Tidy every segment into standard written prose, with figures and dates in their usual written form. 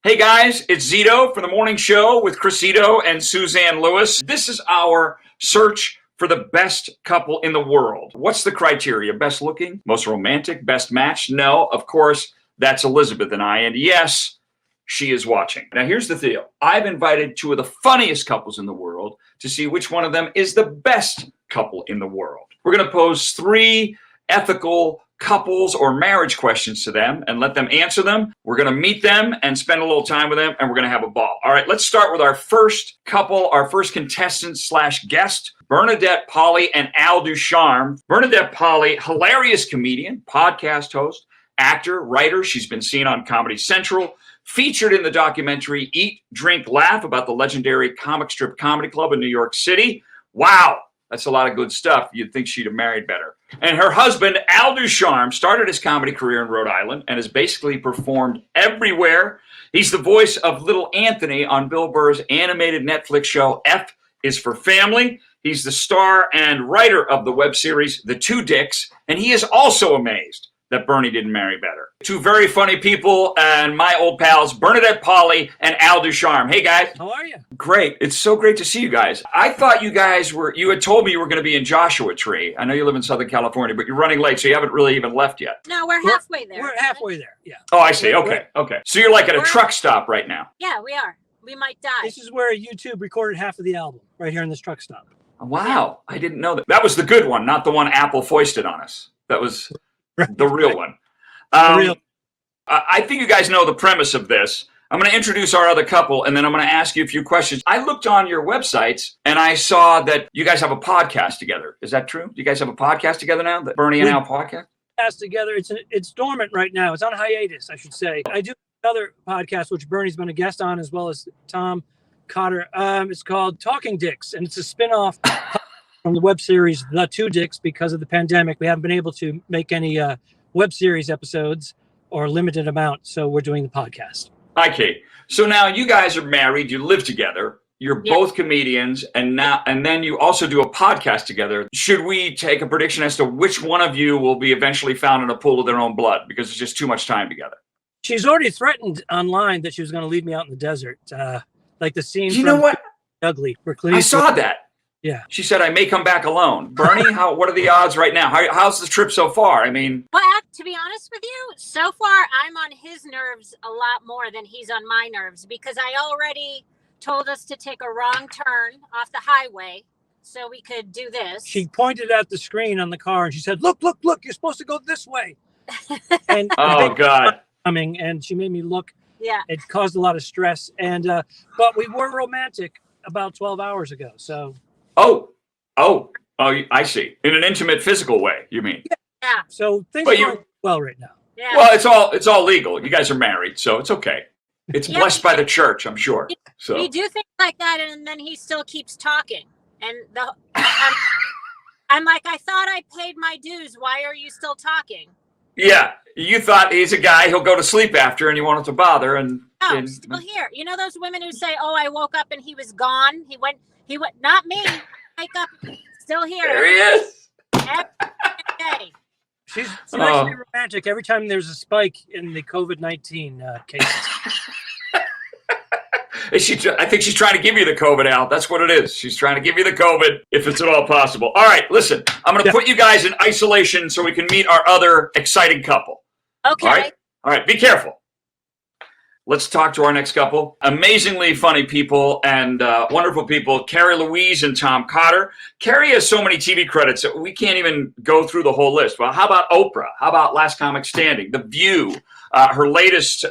Hey guys, it's Zito for the morning show with Zito and Suzanne Lewis. This is our search for the best couple in the world. What's the criteria? Best looking, most romantic, best match? No, of course, that's Elizabeth and I. And yes, she is watching. Now here's the deal. I've invited two of the funniest couples in the world to see which one of them is the best couple in the world. We're going to pose three ethical couples or marriage questions to them and let them answer them. We're going to meet them and spend a little time with them, and we're going to have a ball. All right, let's start with our first couple, our first contestant / guest, Bernadette, Pauley, and Al Ducharme. Bernadette Pauley, hilarious comedian, podcast host, actor, writer. She's been seen on Comedy Central, featured in the documentary Eat, Drink, Laugh about the legendary comic strip comedy club in New York City. Wow. That's a lot of good stuff. You'd think she'd have married better. And her husband, Al Ducharme, started his comedy career in Rhode Island and has basically performed everywhere. He's the voice of Little Anthony on Bill Burr's animated Netflix show, F is for Family. He's the star and writer of the web series, The Two Dicks, and he is also amazed that Bernie didn't marry better. Two very funny people and my old pals, Bernadette Pauley and Al Ducharme. Hey, guys. How are you? Great. It's so great to see you guys. I thought you guys you had told me you were going to be in Joshua Tree. I know you live in Southern California, but you're running late, so you haven't really even left yet. No, we're halfway there. We're halfway there, yeah. Oh, I see. Okay. So you're like at a truck stop right now. Yeah, we are. We might die. This is where YouTube recorded half of the album, right here in this truck stop. Wow. I didn't know that. That was the good one, not the one Apple foisted on us. That was the real one. I think you guys know the premise of this. I'm going to introduce our other couple, and then I'm going to ask you a few questions. I looked on your websites, and I saw that you guys have a podcast together. Is that true? Do you guys have a podcast together now, the Bernie and Al podcast? Together. It's dormant right now. It's on hiatus, I should say. I do another podcast, which Bernie's been a guest on, as well as Tom Cotter. It's called Talking Dicks, and it's a spinoff from the web series The Two Dicks. Because of the pandemic, we haven't been able to make any web series episodes or limited amount, so we're doing the podcast. Okay, so now you guys are married, you live together, you're both comedians, and then you also do a podcast together. Should we take a prediction as to which one of you will be eventually found in a pool of their own blood because it's just too much time together? She's already threatened online that she was going to leave me out in the desert, like the scene. You know what? Ugly. I saw that. Yeah. She said, I may come back alone. Bernie, what are the odds right now? How's the trip so far? I mean... Well, to be honest with you, so far I'm on his nerves a lot more than he's on my nerves because I already told us to take a wrong turn off the highway so we could do this. She pointed at the screen on the car and she said, look, you're supposed to go this way. And oh, God. Coming, and she made me look. Yeah. It caused a lot of stress. And but we were romantic about 12 hours ago, so... Oh, I see. In an intimate, physical way, you mean? Yeah. So things are going well right now. Yeah. Well, it's all legal. You guys are married, so it's okay. It's blessed by the church, I'm sure. So we do things like that, and then he still keeps talking. And I'm like, I thought I paid my dues. Why are you still talking? Yeah, you thought he's a guy he'll go to sleep after, and you want him to bother, and still here. You know those women who say, "Oh, I woke up and he was gone. He went. Not me. Wake up, still here. There he is. Every day." She's actually romantic every time there's a spike in the COVID-19 cases. I think she's trying to give you the COVID, Al. That's what it is. She's trying to give you the COVID, if it's at all possible. All right, listen. I'm going to put you guys in isolation so we can meet our other exciting couple. Okay. All right. Be careful. Let's talk to our next couple. Amazingly funny people and wonderful people, Kerri, Louise, and Tom Cotter. Kerri has so many TV credits that we can't even go through the whole list. Well, how about Oprah? How about Last Comic Standing? The View? Her latest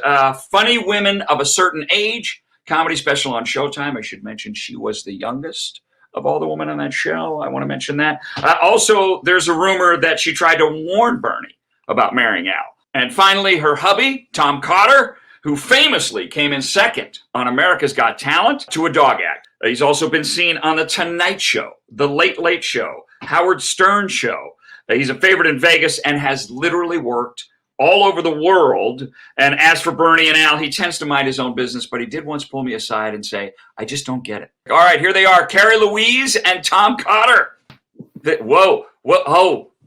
Funny Women of a Certain Age comedy special on Showtime. I should mention she was the youngest of all the women on that show. I want to mention that. Also, there's a rumor that she tried to warn Bernie about marrying Al. And finally, her hubby, Tom Cotter, who famously came in second on America's Got Talent to a dog act. He's also been seen on The Tonight Show, The Late Late Show, Howard Stern Show. He's a favorite in Vegas and has literally worked all over the world. And as for Bernie and Al, he tends to mind his own business, but he did once pull me aside and say, I just don't get it. All right, here they are, Kerri, Louise, and Tom Cotter.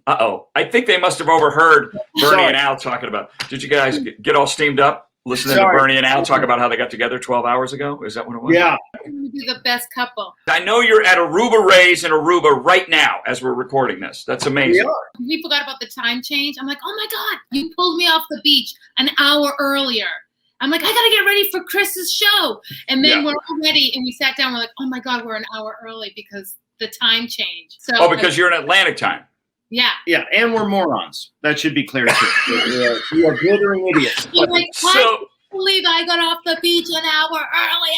Uh-oh. I think they must have overheard Bernie and Al talking about. Did you guys get all steamed up? listening to Bernie and Al talk about how they got together 12 hours ago? Is that what it was? Yeah. We'll be the best couple. I know you're at Aruba Rays in Aruba right now as we're recording this. That's amazing. We forgot about the time change. I'm like, oh my God, you pulled me off the beach an hour earlier. I'm like, I got to get ready for Chris's show. And then we're all ready. And we sat down. We're like, oh my God, we're an hour early because the time change. So, because you're in Atlantic time. Yeah. Yeah, and we're morons. That should be clear too. We are glittering idiots. I'm like, I can't believe I got off the beach an hour earlier.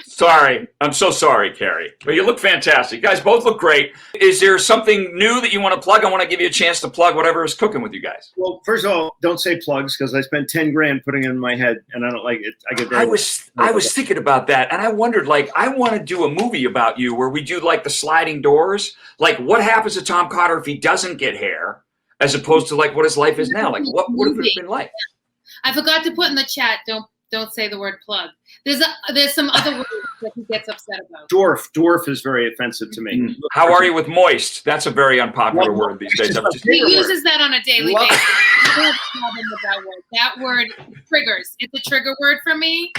Sorry. I'm so sorry, Kerri. But you look fantastic. You guys both look great. Is there something new that you want to plug? I want to give you a chance to plug whatever is cooking with you guys. Well, first of all, don't say plugs because I spent 10 grand putting it in my head and I don't like it. I get very I was thinking about that and I wondered, like, I want to do a movie about you where we do like the sliding doors. Like, what happens to Tom Cotter if he doesn't get hair, as opposed to like what his life is now? Like, what would it have been like? I forgot to put in the chat. Don't say the word plug. There's some other words that he gets upset about. Dwarf is very offensive to me. How are you with moist? That's a very unpopular word these days. He uses that on a daily basis. I don't have a problem with that word. That word triggers. It's a trigger word for me.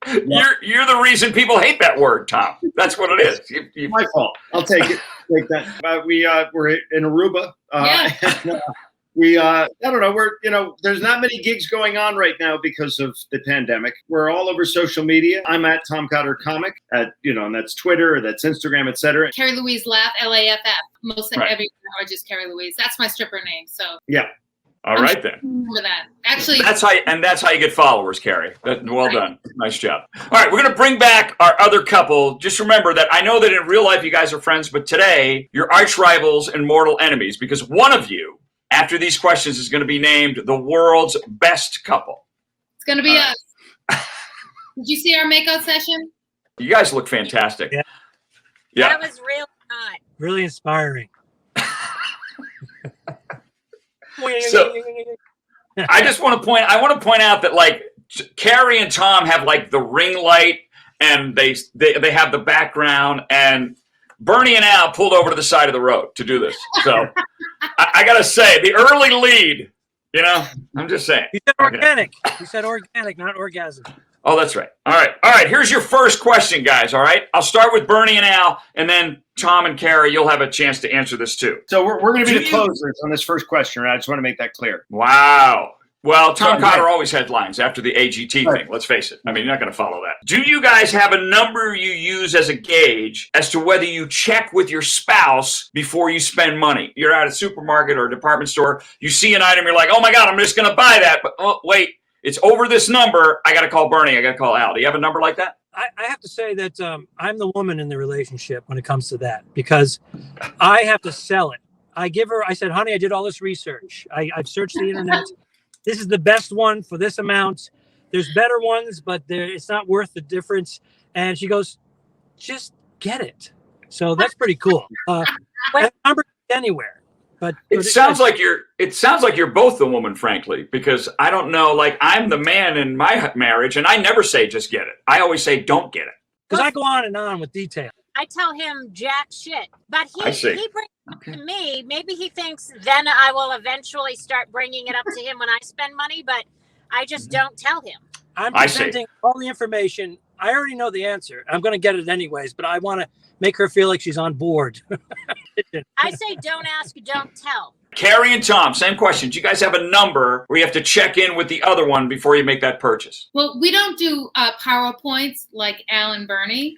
You're the reason people hate that word, Tom. That's what it is. My fault. I'll take it. Take that. We're in Aruba. I don't know. There's not many gigs going on right now because of the pandemic. We're all over social media. I'm at Tom Cotter Comic and that's Twitter, that's Instagram, etc. Kerri Louise Laugh, LAFF. Mostly every or just Kerri Louise. That's my stripper name. So yeah. All right then. Remember that. Actually, that's how you get followers, Kerri. Well done. Nice job. All right, we're gonna bring back our other couple. Just remember that I know that in real life you guys are friends, but today you're arch rivals and mortal enemies because one of you, after these questions, is going to be named the world's best couple. It's going to be us. Did you see our makeout session? You guys look fantastic. Yeah. That was really hot. Really inspiring. So I just want to point out that like Kerri and Tom have like the ring light and they have the background, and Bernie and Al pulled over to the side of the road to do this. So I got to say, the early lead, I'm just saying. You said organic. You said organic, not orgasm. Oh, that's right. All right. Here's your first question, guys. All right. I'll start with Bernie and Al, and then Tom and Kerri, you'll have a chance to answer this too. So we're going to be the closers on this first question, right? I just want to make that clear. Wow. Well, Tom Cotter always headlines after the AGT thing. Let's face it. I mean, you're not going to follow that. Do you guys have a number you use as a gauge as to whether you check with your spouse before you spend money? You're at a supermarket or a department store. You see an item. You're like, oh, my God, I'm just going to buy that. But oh, wait, it's over this number. I got to call Bernie. I got to call Al. Do you have a number like that? I have to say that I'm the woman in the relationship when it comes to that because I have to sell it. I said, honey, I did all this research. I've searched the internet. This is the best one for this amount. There's better ones, but it's not worth the difference. And she goes, just get it. So that's pretty cool. Number anywhere. But it sounds like you're both the woman, frankly, because I don't know, like I'm the man in my marriage and I never say just get it. I always say don't get it. Because I go on and on with detail. I tell him jack shit, but he brings it to me. Maybe he thinks then I will eventually start bringing it up to him when I spend money, but I just don't tell him. I'm presenting all the information. I already know the answer. I'm going to get it anyways, but I want to make her feel like she's on board. I say don't ask, don't tell. Kerri and Tom, same question. Do you guys have a number where you have to check in with the other one before you make that purchase? Well, we don't do PowerPoints like Al and Bernie.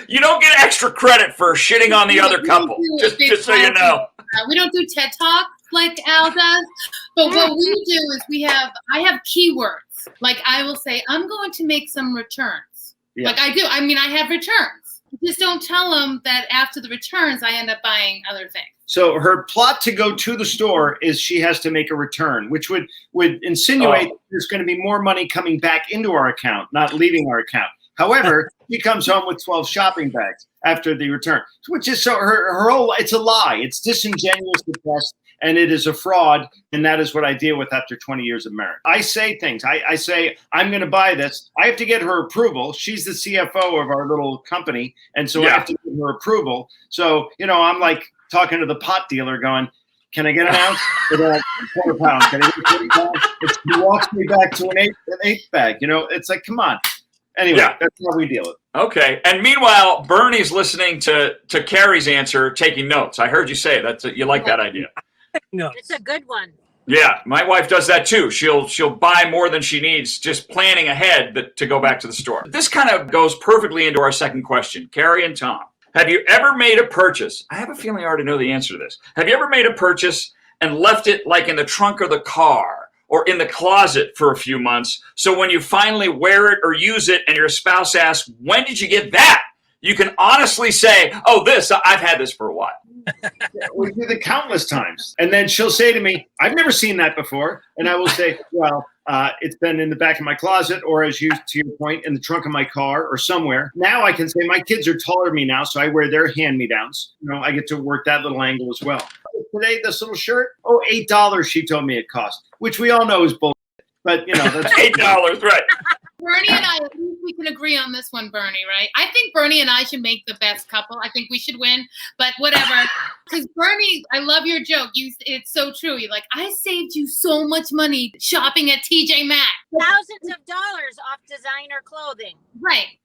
You don't get extra credit for shitting on the other couple, just so you know. We don't do TED Talk like Al does, but what we do is I have keywords. Like I will say, I'm going to make some returns. Yeah. Like I do. I mean, I have returns. Just don't tell them that after the returns, I end up buying other things. So her plot to go to the store is she has to make a return, which would insinuate there's going to be more money coming back into our account, not leaving our account. However, she comes home with 12 shopping bags after the return, which is so her whole, it's a lie. It's disingenuous at best, and it is a fraud. And that is what I deal with after 20 years of marriage. I say things. I say, I'm going to buy this. I have to get her approval. She's the CFO of our little company. And so I have to get her approval. So, I'm like talking to the pot dealer going, Can I get an ounce? For that quarter pound. Can I get 40 pounds? He walks me back to an eighth bag. You know, it's like, come on. Anyway, that's how we deal with it. Okay. And meanwhile, Bernie's listening to Kerri's answer, taking notes. I heard you say that you like that idea. No, It's a good one. Yeah, my wife does that too. She'll buy more than she needs, just planning ahead to go back to the store. This kind of goes perfectly into our second question. Kerri and Tom, have you ever made a purchase? I have a feeling I already know the answer to this. Have you ever made a purchase and left it like in the trunk of the car or in the closet for a few months, so when you finally wear it or use it and your spouse asks, when did you get that? You can honestly say, oh, I've had this for a while. We do it countless times. And then she'll say to me, I've never seen that before. And I will say, well, it's been in the back of my closet, or to your point, in the trunk of my car or somewhere. Now I can say my kids are taller than me now, so I wear their hand-me-downs. You know, I get to work that little angle as well. Today, this little shirt, $8 she told me it cost, which we all know is bullshit. But, you know, that's $8, right. Bernie and I, at least we can agree on this one, Bernie, right? I think Bernie and I should make the best couple. I think we should win, but whatever. Because Bernie, I love your joke. It's so true. You're like, I saved you so much money shopping at TJ Maxx. Thousands of dollars off designer clothing. Right.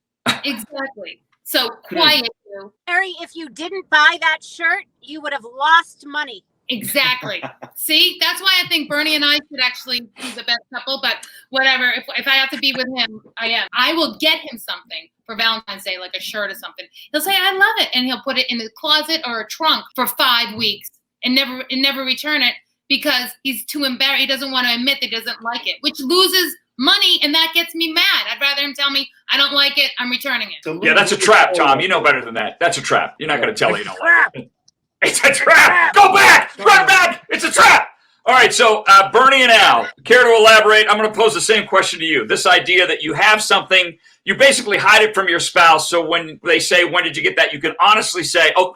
Exactly. So quiet you. Kerri, if you didn't buy that shirt, you would have lost money. Exactly. See, that's why I think Bernie and I should actually be the best couple. But whatever, if I have to be with him, I am. I will get him something for Valentine's Day, like a shirt or something. He'll say, I love it. And he'll put it in the closet or a trunk for 5 weeks and never return it because he's too embarrassed. He doesn't want to admit that he doesn't like it, which loses money. And that gets me mad. I'd rather him tell me, I don't like it. I'm returning it. Yeah, that's a trap, Tom. You know better than that. That's a trap. You're not going to tell her you don't like it. It's a trap. Go back. Run back. It's a trap. All right. So Bernie and Al, care to elaborate? I'm going to pose the same question to you. This idea that you have something, you basically hide it from your spouse. So when they say, when did you get that? You can honestly say, oh,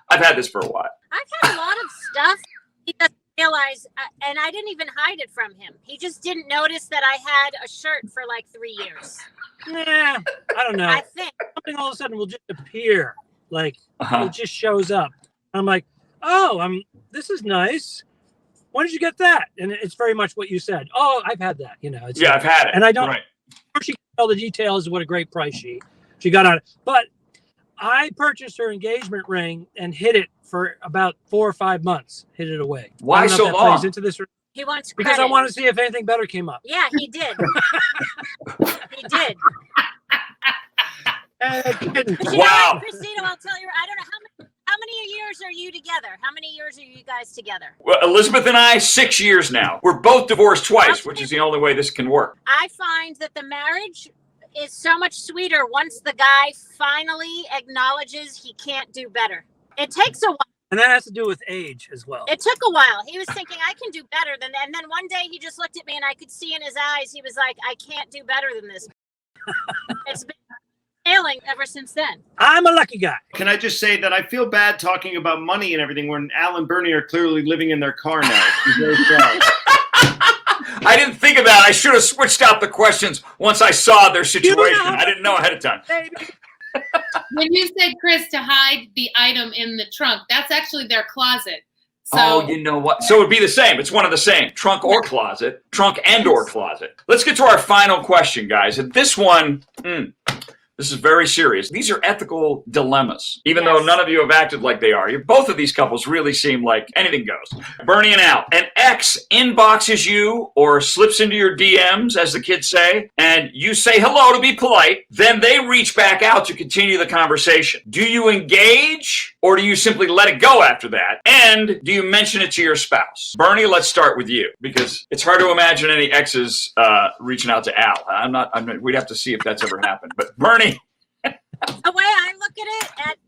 I've had this for a while. I've had a lot of stuff he doesn't realize, and I didn't even hide it from him. He just didn't notice that I had a shirt for like 3 years. I don't know. I think. Something all of a sudden will just appear. Like, it just shows up. I'm like, this is nice. When did you get that? And it's very much what you said. Oh, I've had that. You know. I've had it. And I don't. Right. She can tell the details of what a great price she got on it. But I purchased her engagement ring and hid it for about 4 or 5 months. Hid it away. Why so long? Plays into this. He wants because credit. I want to see if anything better came up. Yeah, he did. He did. But you know wow. what, Christina, I'll tell you, I don't know how many years are you together? How many years are you guys together? Well, Elizabeth and I, 6 years now. We're both divorced twice, which is the only way this can work. I find that the marriage is so much sweeter once the guy finally acknowledges he can't do better. It takes a while. And that has to do with age as well. It took a while. He was thinking, I can do better than that. And then one day he just looked at me and I could see in his eyes, he was like, I can't do better than this. It's been failing ever since then. I'm a lucky guy. Can I just say that I feel bad talking about money and everything when Al and Bernie are clearly living in their car now. I'm very sad. I didn't think of that. I should have switched out the questions once I saw their situation. I didn't know ahead of time. When you said, Chris, to hide the item in the trunk, that's actually their closet. So, oh, you know what? So it would be the same. It's one of the same. Trunk or closet. Trunk and or closet. Let's get to our final question, guys. And this one, this is very serious. These are ethical dilemmas, even though none of you have acted like they are. Both of these couples really seem like anything goes. Bernie and Al, an ex inboxes you or slips into your DMs, as the kids say, and you say hello to be polite. Then they reach back out to continue the conversation. Do you engage or do you simply let it go after that? And do you mention it to your spouse? Bernie, let's start with you because it's hard to imagine any exes reaching out to Al. I'm not, we'd have to see if that's ever happened. But Bernie, The way I look at it,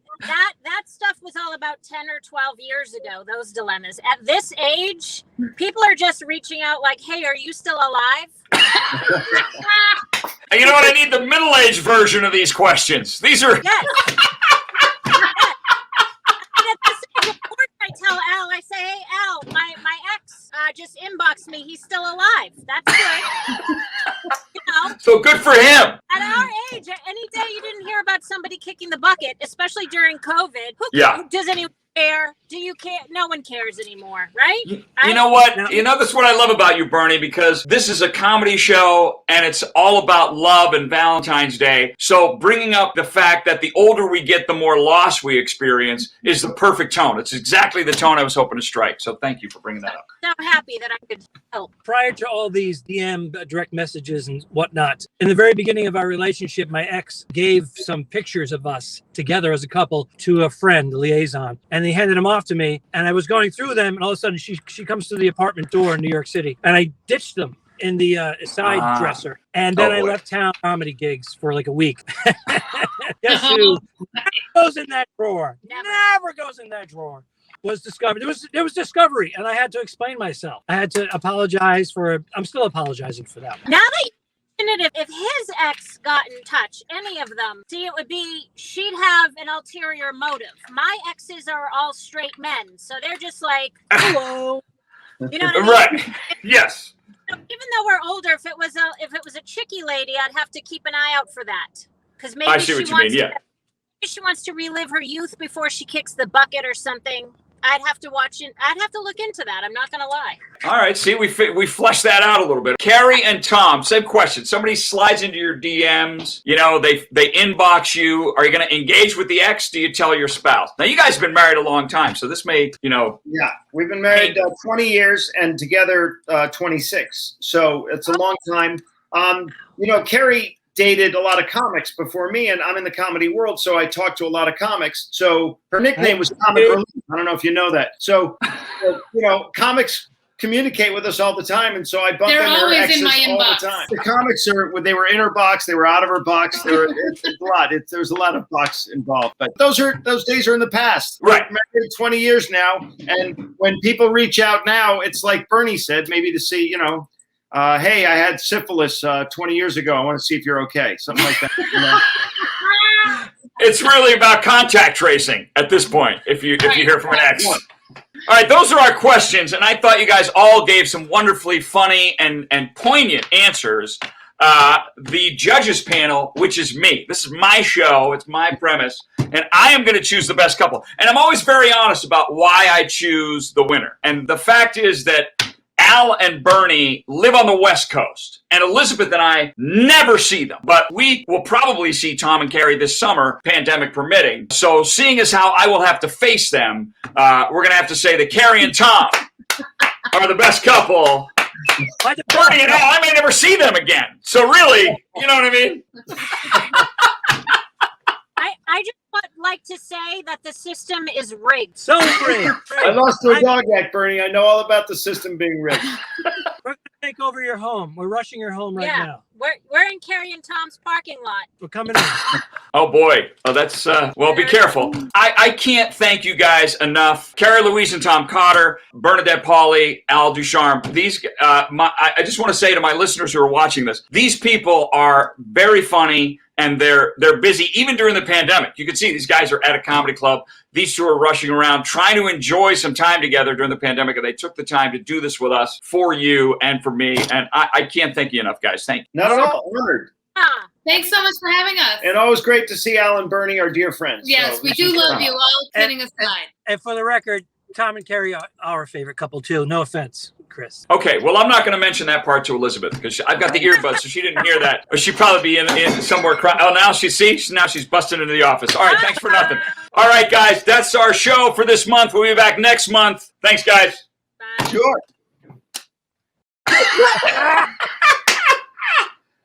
that stuff was all about 10 or 12 years ago, those dilemmas. At this age, people are just reaching out like, hey, are you still alive? you know what? I need the middle-aged version of these questions. These are... Yes. And at this age, of course, I tell Al, I say, hey, Al, my ex just inboxed me. He's still alive. That's good. You know? So good for him. At our age, any day you didn't hear about somebody kicking the bucket, especially during COVID, who does anyone care? Do you care? No one cares anymore, right? You know what? You know, that's what I love about you, Bernie, because this is a comedy show and it's all about love and Valentine's Day. So bringing up the fact that the older we get, the more loss we experience is the perfect tone. It's exactly the tone I was hoping to strike. So thank you for bringing that up. So happy that I could help. Prior to all these DM direct messages and whatnot, in the very beginning of our relationship, my ex gave some pictures of us together as a couple to a friend, a liaison, and he handed them off to me. And I was going through them, and all of a sudden she comes to the apartment door in New York City, and I ditched them in the side dresser. And then I left town comedy gigs for like a week. Guess who never goes in that drawer? Never goes in that drawer. Was discovered. There was discovery, and I had to explain myself. I had to apologize for. I'm still apologizing for that. Now that you mention it, if his ex got in touch, any of them, see, it would be she'd have an ulterior motive. My exes are all straight men, so they're just like, hello. You know what I mean? Right. Yes. Even though we're older, if it was a chicky lady, I'd have to keep an eye out for that, because maybe I see what you mean. Yeah. She wants to relive her youth before she kicks the bucket or something. I'd have to watch it. I'd have to look into that. I'm not going to lie. All right. See, we fleshed that out a little bit. Kerri and Tom, same question. Somebody slides into your DMs. You know, they inbox you. Are you going to engage with the ex? Do you tell your spouse? Now, you guys have been married a long time, so this may, you know. Yeah, we've been married 20 years and together 26. So it's a long time. You know, Kerri dated a lot of comics before me, and I'm in the comedy world, so I talked to a lot of comics. So her nickname was Comic Relief. I don't know if you know that. So, you know, comics communicate with us all the time, and so I bump into her exes all the time. The comics they were in her box, they were out of her box. It's a lot. There's a lot of box involved, but those days are in the past. Right. We're married 20 years now, and when people reach out now, it's like Bernie said, maybe to see, you know, hey, I had syphilis 20 years ago. I want to see if you're okay. Something like that. You know? It's really about contact tracing at this point, if you hear from an ex. All right, those are our questions, and I thought you guys all gave some wonderfully funny and poignant answers. The judges panel, which is me. This is my show. It's my premise, and I am going to choose the best couple. And I'm always very honest about why I choose the winner. And the fact is that Al and Bernie live on the West Coast, and Elizabeth and I never see them. But we will probably see Tom and Kerri this summer, pandemic permitting. So seeing as how I will have to face them, we're going to have to say that Kerri and Tom are the best couple. Bernie and Al, I may never see them again. So really, you know what I mean? I just would like to say that the system is rigged. So rigged. I lost to a dog act, Bernie. I know all about the system being rigged. We're going to take over your home. We're rushing your home right now. We're in Kerri and Tom's parking lot. We're coming in. Oh, boy. Oh, that's, well, be careful. I can't thank you guys enough. Kerri, Louise, and Tom Cotter, Bernadette, Pauley, Al Ducharme. These, I just want to say to my listeners who are watching this, these people are very funny. And they're busy, even during the pandemic. You can see these guys are at a comedy club. These two are rushing around, trying to enjoy some time together during the pandemic. And they took the time to do this with us, for you and for me. And I can't thank you enough, guys. Thank you. Not at all. Honored. Thanks so much for having us. And always great to see Al and Bernie, our dear friends. Yes, so, we do love you, all kidding aside. And for the record, Tom and Kerri are our favorite couple, too. No offense, Chris. Okay, well, I'm not going to mention that part to Elizabeth because I've got the earbuds, so she didn't hear that. Or she'd probably be in somewhere crying. Oh, now she's busting into the office. All right, thanks for nothing. All right, guys, that's our show for this month. We'll be back next month. Thanks, guys. Bye. Sure.